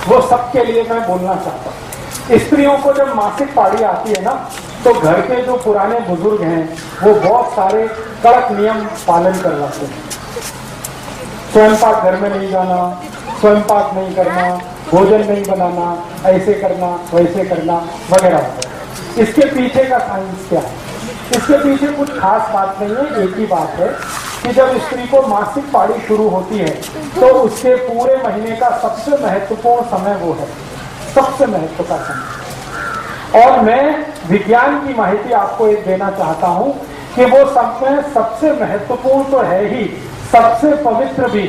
वो सबके लिए मैं बोलना चाहता हूँ। स्त्रियों को जब मासिक पाड़ी आती है ना, तो घर के जो पुराने बुजुर्ग हैं वो बहुत सारे कड़क नियम पालन करवाते हैं। स्वयं पाक घर में नहीं जाना, स्वयं पाक नहीं करना, भोजन नहीं बनाना, ऐसे करना वैसे करना वगैरह वगैरह। इसके पीछे का साइंस क्या है? इसके पीछे कुछ खास बात नहीं है। एक ही बात है कि जब स्त्री को मासिक पाड़ी शुरू होती है तो उसके पूरे महीने का सबसे महत्वपूर्ण समय वो है, सबसे महत्व का समय। और मैं विज्ञान की माहिती आपको एक देना चाहता हूं कि वो समय सबसे महत्वपूर्ण तो है ही, सबसे पवित्र भी।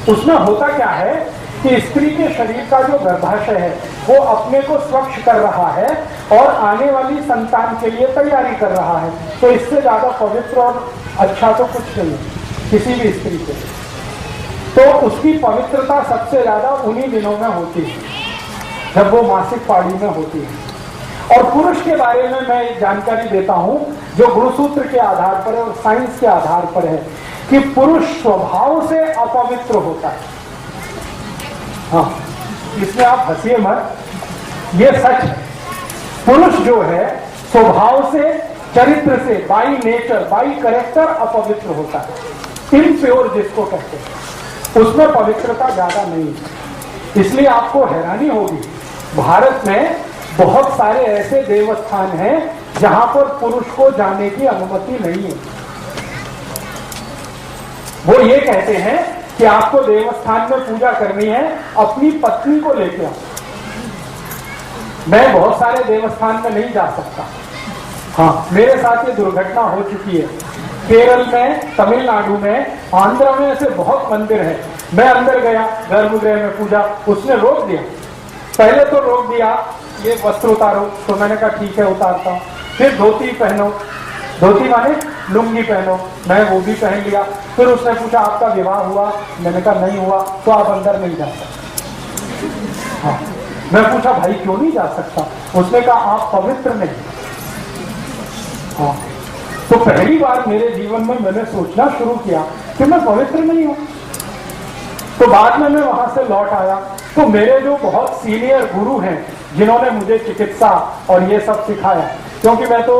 उसमें होता क्या है कि स्त्री के शरीर का जो गर्भाशय है वो अपने को स्वच्छ कर रहा है और आने वाली संतान के लिए तैयारी कर रहा है। तो इससे ज्यादा पवित्र और अच्छा तो कुछ नहीं है किसी भी स्त्री के। तो उसकी पवित्रता सबसे ज्यादा उन्हीं दिनों में होती है जब वो मासिक पाड़ी में होती है। और पुरुष के बारे में मैं एक जानकारी देता हूं जो गुणसूत्र के आधार पर है और साइंस के आधार पर है कि पुरुष स्वभाव से अपवित्र होता है। हाँ, इसमें आप हंसिए मत, ये सच है। पुरुष जो है स्वभाव से, चरित्र से, बाई नेचर, बाई कैरेक्टर अपवित्र होता है। इम्प्योर जिसको कहते हैं, उसमें पवित्रता ज्यादा नहीं है। इसलिए आपको हैरानी होगी, भारत में बहुत सारे ऐसे देवस्थान हैं जहां पर पुरुष को जाने की अनुमति नहीं है। वो ये कहते हैं कि आपको देवस्थान में पूजा करनी है, अपनी पत्नी को लेके आओ। मैं बहुत सारे देवस्थान में नहीं जा सकता। हाँ, मेरे साथ ये दुर्घटना हो चुकी है। केरल में, तमिलनाडु में, आंध्र में ऐसे बहुत मंदिर है। मैं अंदर गया, गर्भगृह में पूजा, उसने रोक दिया। पहले तो रोक दिया ये वस्त्र उतारो, तो मैंने कहा ठीक है उतारता हूँ। फिर धोती पहनो, धोती माने लुंगी पहनो, मैं वो भी पहन लिया। फिर उसने पूछा आपका विवाह हुआ? मैंने कहा नहीं हुआ, तो आप अंदर नहीं जा सकते। हाँ, मैं पूछा भाई क्यों नहीं जा सकता? उसने कहा आप पवित्र नहीं। हाँ, तो पहली बार मेरे जीवन में मैंने सोचना शुरू किया कि मैं पवित्र नहीं हूं। तो बाद में मैं वहां से लौट आया तो मेरे जो बहुत सीनियर गुरु हैं जिन्होंने मुझे चिकित्सा और ये सब सिखाया, क्योंकि मैं तो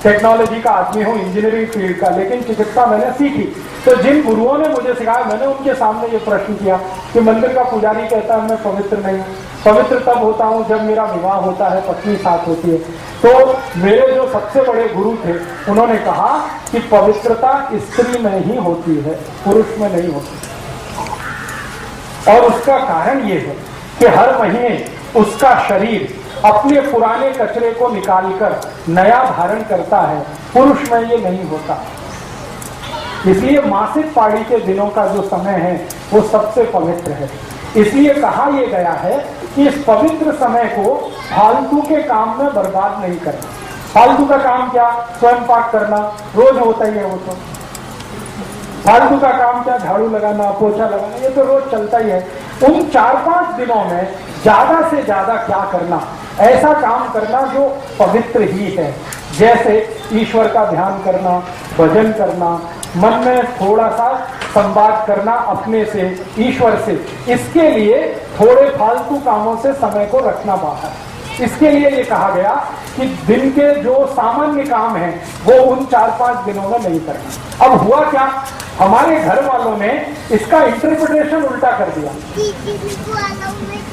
टेक्नोलॉजी का आदमी हूँ, इंजीनियरिंग फील्ड का, लेकिन चिकित्सा मैंने सीखी। तो जिन गुरुओं ने मुझे सिखाया, मैंने उनके सामने ये प्रश्न किया कि मंदिर का पुजारी कहता है मैं पवित्र नहीं हूँ। पवित्र तब होता हूँ जब मेरा विवाह होता है, पत्नी साथ होती है। तो मेरे जो सबसे बड़े गुरु थे उन्होंने कहा कि पवित्रता स्त्री में ही होती है, पुरुष में नहीं होती। और उसका कारण ये है कि हर महीने उसका शरीर अपने पुराने कचरे को निकालकर नया धारण करता है, पुरुष में ये नहीं होता। इसलिए मासिक पाड़ी के दिनों का जो समय है वो सबसे पवित्र है। इसलिए कहा यह गया है कि इस पवित्र समय को फालतू के काम में बर्बाद नहीं करना। फालतू का काम क्या? स्वयं पाक करना, रोज होता ही है वो तो। फालतू का काम क्या? झाड़ू लगाना, पोछा लगाना, ये तो रोज चलता ही है। उन 4-5 दिनों में ज्यादा से ज्यादा क्या करना? ऐसा काम करना जो पवित्र ही है, जैसे ईश्वर का ध्यान करना, भजन करना, मन में थोड़ा सा संवाद करना अपने से, ईश्वर से। इसके लिए थोड़े फालतू कामों से समय को रखना बाहर। इसके लिए ये कहा गया कि दिन के जो सामान्य काम हैं वो उन 4-5 दिनों में नहीं करना। अब हुआ क्या, हमारे घर वालों ने इसका इंटरप्रिटेशन उल्टा कर दिया।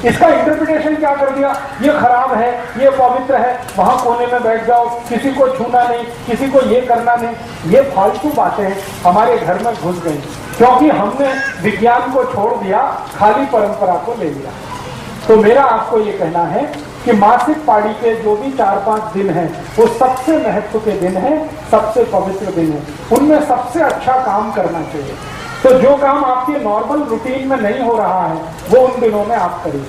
इसका इंटरप्रिटेशन क्या कर दिया? ये खराब है, ये पवित्र है, वहां कोने में बैठ जाओ, किसी को छूना नहीं, किसी को ये करना नहीं। ये फालतू बातें हमारे घर में घुस गई क्योंकि हमने विज्ञान को छोड़ दिया, खाली परंपरा को ले लिया। तो मेरा आपको ये कहना है कि मासिक पाड़ी के जो भी 4-5 दिन हैं वो सबसे महत्व के दिन हैं, सबसे पवित्र दिन है। उनमें सबसे अच्छा काम करना चाहिए। तो जो काम आपके नॉर्मल रूटीन में नहीं हो रहा है वो उन दिनों में आप करिए।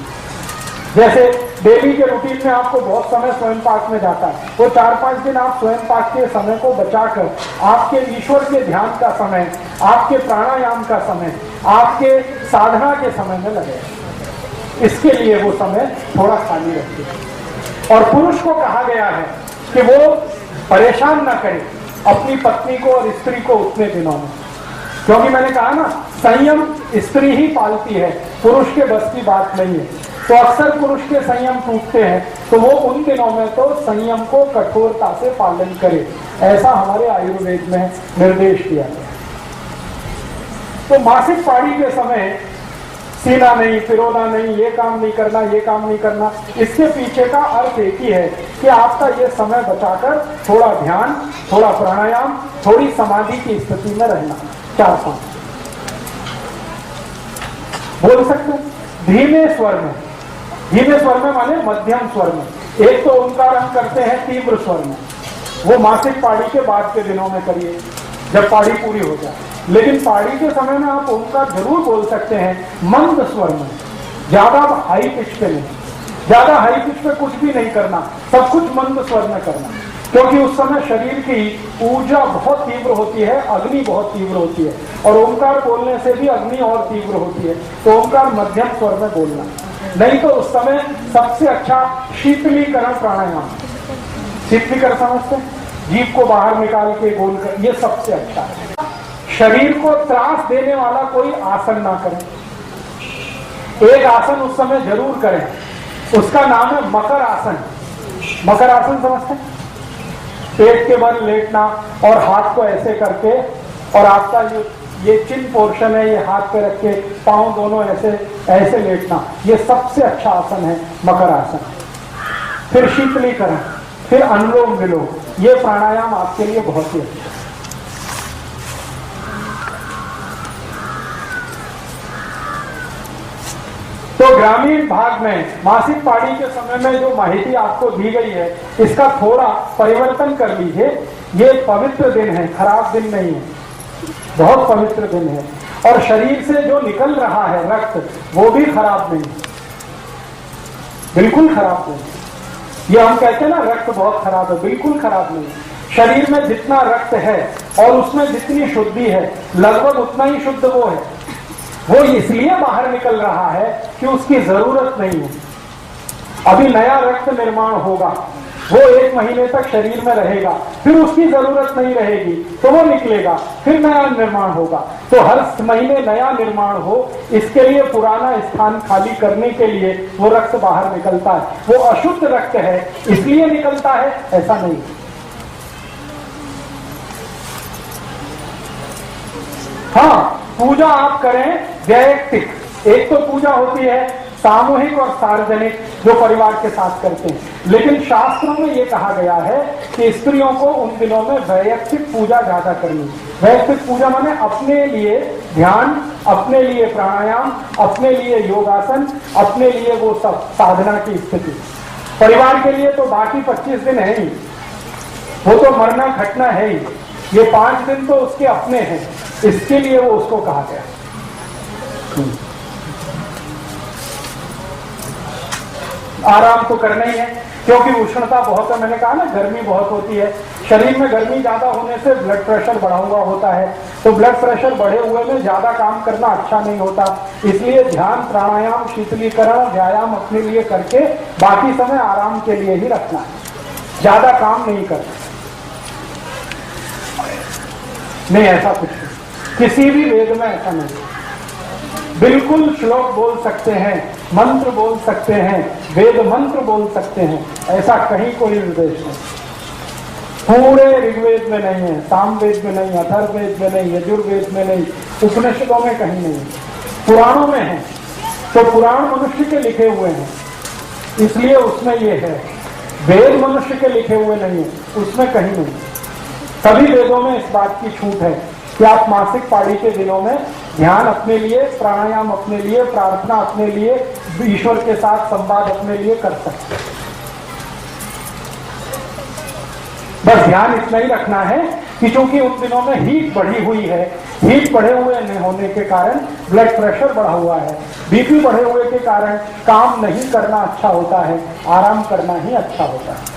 जैसे डेली के रूटीन में आपको बहुत समय स्वयं पाक में जाता है, वो 4-5 दिन आप स्वयं पाक के समय को बचाकर आपके ईश्वर के ध्यान का समय, आपके प्राणायाम का समय, आपके साधना के समय में लगे। इसके लिए वो समय थोड़ा खाली रखिए। और पुरुष को कहा गया है कि वो परेशान ना करे अपनी पत्नी को और स्त्री को उतने दिनों में, क्योंकि मैंने कहा ना संयम स्त्री ही पालती है, पुरुष के बस की बात नहीं है। तो अक्सर पुरुष के संयम टूटते हैं, तो वो उन दिनों में तो संयम को कठोरता से पालन करे, ऐसा हमारे आयुर्वेद में निर्देश दिया गया। तो मासिक पाड़ी के समय सीना नहीं, फिरोना नहीं, ये काम नहीं करना, ये काम नहीं करना, इसके पीछे का अर्थ एक ही है कि आपका ये समय बचाकर थोड़ा ध्यान, थोड़ा प्राणायाम, थोड़ी समाधि की स्थिति में रहना। 4-5 बोल सकते हैं धीमे स्वर में। धीमे स्वर में माने मध्यम स्वर में। एक तो ओंकार हम करते हैं तीव्र स्वर में, वो मासिक पाड़ी के बाद के दिनों में करिए जब पाड़ी पूरी हो जाए। लेकिन पाड़ी के समय में आप ओंकार जरूर बोल सकते हैं मंद स्वर में, ज्यादा हाई पिच पे नहीं। ज्यादा हाई पिच पे कुछ भी नहीं करना, सब कुछ मंद स्वर में करना, क्योंकि उस समय शरीर की ऊर्जा बहुत तीव्र होती है, अग्नि बहुत तीव्र होती है, और ओंकार बोलने से भी अग्नि और तीव्र होती है। तो ओंकार मध्यम स्वर में बोलना। नहीं तो उस समय सबसे अच्छा शीतलीकरण प्राणायाम। शीतलीकरण समझते हैं, जीभ को बाहर निकाल के गोल कर, ये सबसे अच्छा है। शरीर को त्रास देने वाला कोई आसन ना करें। एक आसन उस समय जरूर करें, उसका नाम है मकर आसन। मकर आसन समझते हैं, पेट के बल लेटना और हाथ को ऐसे करके, और आपका ये चिन पोर्शन है, ये हाथ पे रख के पांव दोनों ऐसे ऐसे लेटना, ये सबसे अच्छा आसन है मकर आसन। फिर शीतलीकरण, फिर अनुलोम विलोम, ये प्राणायाम आपके लिए बहुत ही अच्छा है। तो ग्रामीण भाग में मासिक पाड़ी के समय में जो माहिती आपको दी गई है, इसका थोड़ा परिवर्तन कर लीजिए। ये पवित्र दिन है, खराब दिन नहीं है, बहुत पवित्र दिन है। और शरीर से जो निकल रहा है रक्त, वो भी खराब नहीं, बिल्कुल खराब नहीं। ये हम कहते हैं ना रक्त बहुत खराब है, बिल्कुल खराब नहीं। शरीर में जितना रक्त है और उसमें जितनी शुद्धि है, लगभग उतना ही शुद्ध वो है। वो इसलिए बाहर निकल रहा है कि उसकी जरूरत नहीं है। अभी नया रक्त निर्माण होगा, वो 1 महीने तक शरीर में रहेगा, फिर उसकी जरूरत नहीं रहेगी, तो वो निकलेगा, फिर नया निर्माण होगा। तो हर महीने नया निर्माण हो, इसके लिए पुराना स्थान खाली करने के लिए वो रक्त बाहर निकलता है। वो अशुद्ध रक्त है इसलिए निकलता है, ऐसा नहीं। हाँ, पूजा आप करें वैयक्तिक। एक तो पूजा होती है सामूहिक और सार्वजनिक, जो परिवार के साथ करते हैं। लेकिन शास्त्रों में ये कहा गया है कि स्त्रियों को उन दिनों में वैयक्तिक पूजा ज्यादा करनी। वैयक्तिक पूजा माने अपने लिए ध्यान, अपने लिए प्राणायाम, अपने लिए योगासन, अपने लिए वो सब साधना की स्थिति। परिवार के लिए तो बाकी 25 दिन है ही, वो तो मरना घटना है ही। ये 5 दिन तो उसके अपने हैं, इसके लिए वो उसको कहा गया। आराम तो करना ही है, क्योंकि उष्णता बहुत है। मैंने कहा ना गर्मी बहुत होती है, शरीर में गर्मी ज्यादा होने से ब्लड प्रेशर बढ़ा हुआ होता है। तो ब्लड प्रेशर बढ़े हुए में ज्यादा काम करना अच्छा नहीं होता। इसलिए ध्यान, प्राणायाम, शीतलीकरण, व्यायाम अपने लिए करके बाकी समय आराम के लिए ही रखना है, ज्यादा काम नहीं करना। नहीं, ऐसा कुछ नहीं, किसी भी वेद में ऐसा नहीं। बिल्कुल श्लोक बोल सकते हैं, मंत्र बोल सकते हैं, वेद मंत्र बोल सकते हैं, ऐसा कहीं कोई निर्देश नहीं। पूरे ऋग्वेद में नहीं है, सामवेद में नहीं, अथर्ववेद में नहीं, यजुर्वेद में नहीं, उपनिषदों में कहीं नहीं, पुराणों में है। तो पुराण मनुष्य के लिखे हुए हैं, इसलिए उसमें ये है। वेद मनुष्य के लिखे हुए नहीं है, उसमें कहीं नहीं। सभी वेदों में इस बात की छूट है कि आप मासिक पाड़ी के दिनों में ध्यान अपने लिए, प्राणायाम अपने लिए, प्रार्थना अपने लिए, ईश्वर के साथ संवाद अपने लिए कर सकते हैं। बस ध्यान इतना ही रखना है कि चूंकि उन दिनों में हीट बढ़ी हुई है, हीट बढ़े हुए होने के कारण ब्लड प्रेशर बढ़ा हुआ है, बीपी बढ़े हुए के कारण काम नहीं करना अच्छा होता है, आराम करना ही अच्छा होता है।